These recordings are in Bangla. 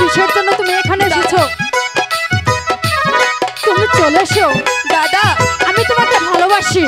কিসের জন্য তুমি এখানে এসেছো? তুমি চলে এসো দাদা, আমি তোমাকে ভালোবাসি।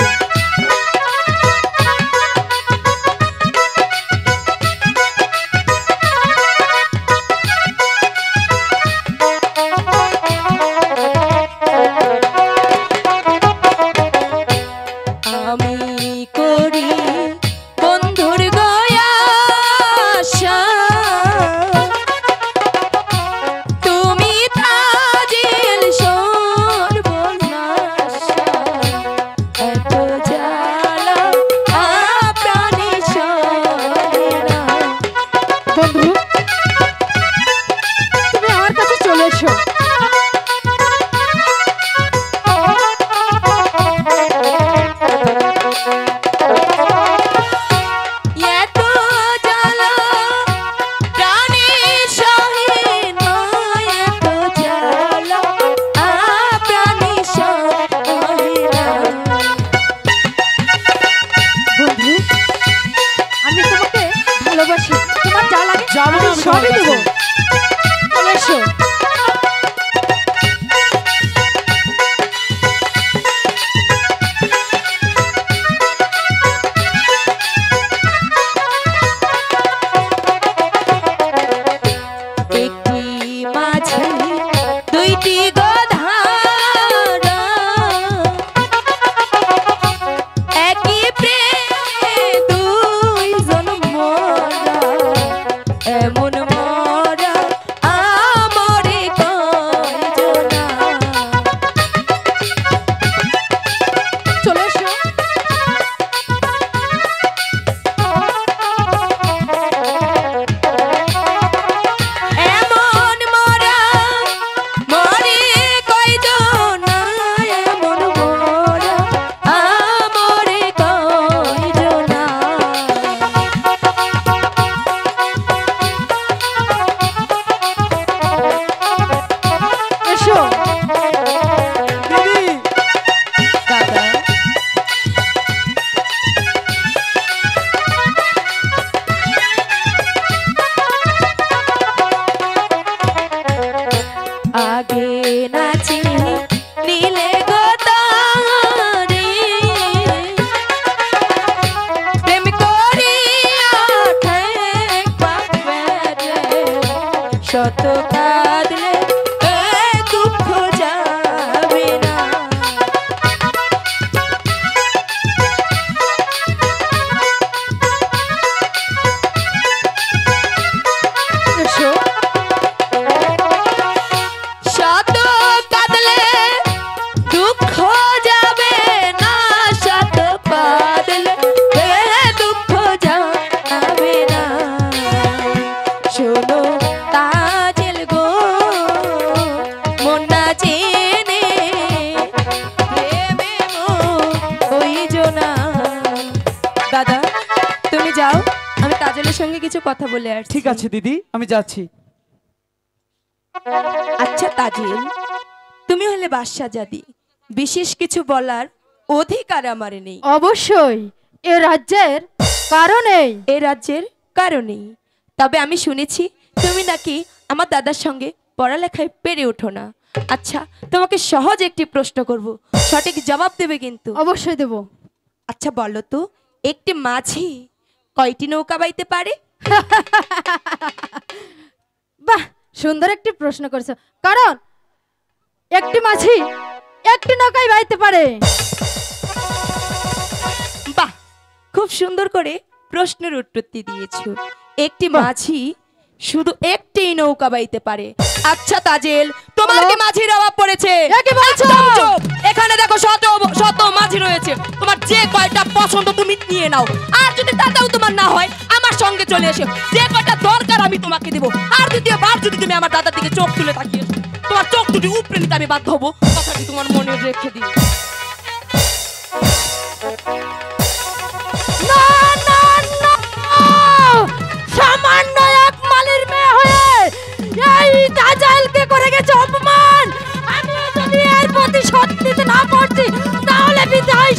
সবই দেবো, চলে এসো। কথা বলে আর ঠিক আছে দিদি, আমি যাচ্ছি। আচ্ছা তাজিল, তুমি হলে বাদশাহজাদি, বিশেষ কিছু বলার অধিকার আমার নেই। অবশ্যই এ রাজ্যের কারণেই, এ রাজ্যের কারণেই। তবে আমি শুনেছি তুমি নাকি আমার দাদার সঙ্গে পড়ালেখায় পেরে ওঠো না। আচ্ছা, তোমাকে সহজ একটি প্রশ্ন করব, সঠিক জবাব দেবে কিন্তু। অবশ্যই দেব। আচ্ছা বলো তো, একটি মাঝি কয়টি নৌকা বাইতে পারে? বাহ, সুন্দর একটি প্রশ্ন করেছো। কারণ একটি মাঝি একটি নৌকায় বাইতে পারে। বাহ, খুব সুন্দর করে প্রশ্নের উত্তরটি দিয়েছো। একটি মাঝি শুধু একটি নৌকা বাইতে পারে। আচ্ছা তাজেল, তোমার কি মাঝির অভাব পড়েছে? এখানে দেখো শত শত মাঝি রয়েছে, তোমার যে কয়টা পছন্দ তুমি নিয়ে নাও। আর যদি তাতেও তোমার না হয়, আমার সঙ্গে চলে এসো, যে কয়টা দরকার আমি তোমাকে দেবো। আর দ্বিতীয়বার যদি তুমি আমার দাদার দিকে চোখ তুলে তাকিয়ে তোমার চোখ দুটি উপরে নিতে আমি বাধ্য হবো। কথাটি তোমার মনে রেখে দিই। সামান্য এক মালির মেয়ে হয়ে এই তাজাইলকে করে গেছে অপমান। আমি যদি এর প্রতিশোধ নিতে না পারছি, তাহলে বিদায়